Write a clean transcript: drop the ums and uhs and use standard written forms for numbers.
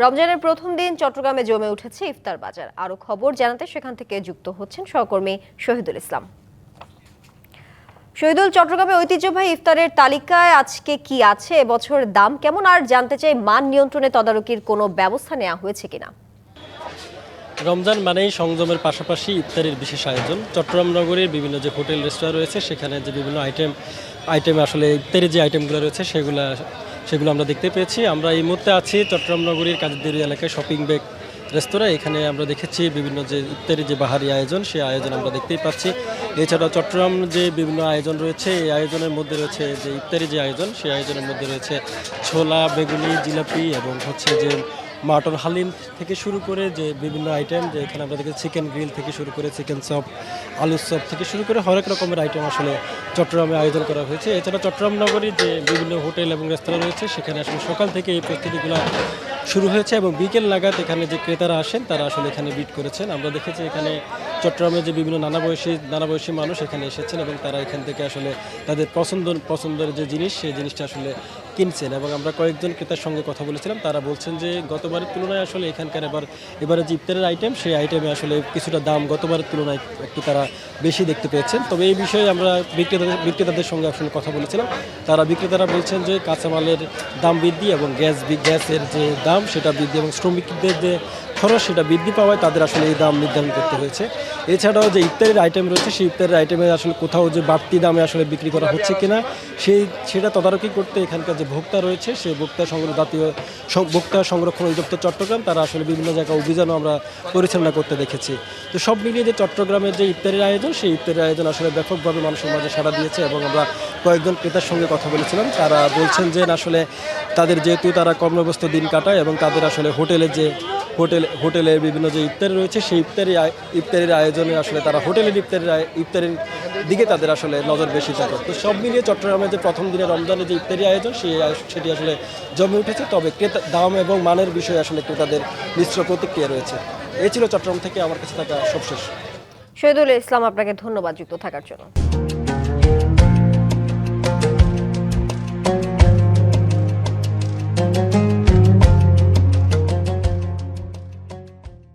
রমজানের প্রথম দিন চট্টগ্রামে জমে উঠেছে ইফতার বাজার। আরো খবর জানাতে সেখান থেকে যুক্ত হচ্ছেন সহকর্মী শহীদুল ইসলাম। শহীদুল, চট্টগ্রামে ঐতিহ্যবাহী ইফতারের তালিকায় আজকে কি আছে, এবছর দাম কেমন, আর জানতে চাই মান নিয়ন্ত্রণে তদারকির কোনো ব্যবস্থা নেওয়া হয়েছে কিনা। রমজান মানেই সংযমের পাশাপাশি ইফতারের বিশেষ আয়োজন। চট্টগ্রাম নগরীর বিভিন্ন যে হোটেল রেস্তোরাঁ রয়েছে সেখানে যে বিভিন্ন আইটেম আসলে ইফতারের যে আইটেমগুলো রয়েছে সেগুলো আমরা দেখতে পেয়েছি। আমরা এই মুহূর্তে আছি চট্টগ্রাম নগরীর কাজীদেরি এলাকায় শপিং বেগ রেস্তোরাঁ। এখানে আমরা দেখেছি বিভিন্ন যে ইফতারের যে বাহারি আয়োজন, সেই আয়োজন আমরা দেখতেই পাচ্ছি। এছাড়াও চট্টগ্রাম যে বিভিন্ন আয়োজন রয়েছে, এই আয়োজনের মধ্যে রয়েছে যে ইফতারি যে আয়োজন, সেই আয়োজনের মধ্যে রয়েছে ছোলা, বেগুনি, জিলাপি এবং হচ্ছে যে মাটন হালিম থেকে শুরু করে যে বিভিন্ন আইটেম, যে এখানে আমরা দেখেছি চিকেন গ্রিল থেকে শুরু করে চিকেন চপ, আলুর চপ থেকে শুরু করে হরেক রকমের আইটেম আসলে চট্টগ্রামে আয়োজন করা হয়েছে। এছাড়া চট্টগ্রাম নগরীর যে বিভিন্ন হোটেল এবং রেস্তোরাঁ রয়েছে সেখানে আসলে সকাল থেকে এই প্রস্তুতিগুলো শুরু হয়েছে এবং বিকেল নাগাদ এখানে যে ক্রেতারা আসেন তারা আসলে এখানে বিট করেছেন। আমরা দেখেছি এখানে চট্টগ্রামের যে বিভিন্ন নানা বয়সী মানুষ এখানে এসেছেন এবং তারা এখান থেকে আসলে তাদের পছন্দের যে জিনিস, সেই জিনিসটা আসলে কিনছেন। এবং আমরা কয়েকজন ক্রেতার সঙ্গে কথা বলেছিলাম, তারা বলছেন যে গতবারের তুলনায় আসলে এখানকার এবারে যে ইফতারের আইটেম, সেই আইটেমে আসলে কিছুটা দাম গতবারের তুলনায় একটু তারা বেশি দেখতে পেয়েছেন। তবে এই বিষয়ে আমরা বিক্রেতাদের সঙ্গে আসলে কথা বলেছিলাম। বিক্রেতারা বলছেন যে কাঁচামালের দাম বৃদ্ধি এবং গ্যাসের যে দাম সেটা বৃদ্ধি এবং শ্রমিকদের যে খরচ সেটা বৃদ্ধি পাওয়ায় তাদের আসলে এই দাম নির্ধারণ করতে হয়েছে। এছাড়াও যে ইফতারের আইটেম রয়েছে, সেই ইফতারের আইটেমে আসলে কোথাও যে বাড়তি দামে আসলে বিক্রি করা হচ্ছে কিনা সেটা তদারকি করতে এখানকার যে ভোক্তা রয়েছে, সেই ভোক্তা সংরক্ষণ অধিদপ্তর চট্টগ্রাম তারা আসলে বিভিন্ন জায়গায় অভিযানও আমরা পরিচালনা করতে দেখেছি। তো সব মিলিয়ে যে চট্টগ্রামের যে ইফতারের আয়োজন, সেই ইফতারের আয়োজন আসলে ব্যাপকভাবে মানুষের মাঝে সাড়া দিয়েছে। এবং আমরা কয়েকজন ক্রেতার সঙ্গে কথা বলেছিলাম, তারা বলছেন যে আসলে তাদের যেহেতু তারা কর্মব্যস্ত দিন কাটায় এবং তাদের আসলে হোটেলে বিভিন্ন যে ইফতারি রয়েছে, সেই ইফতারের আয়োজনে আসলে তারা হোটেলের ইফতারের দিকে তাদের আসলে নজর বেশি থাকে। তো সব মিলিয়ে চট্টগ্রামের যে প্রথম দিনে রমজানের যে ইফতারি আয়োজন সেটি আসলে জমে উঠেছে। তবে দাম এবং মানের বিষয়ে আসলে ক্রেতাদের মিশ্র প্রতিক্রিয়া রয়েছে। এই ছিল চট্টগ্রাম থেকে আমার কাছে থাকা সবশেষ। শহীদুল ইসলাম, আপনাকে ধন্যবাদ যুক্ত থাকার জন্য।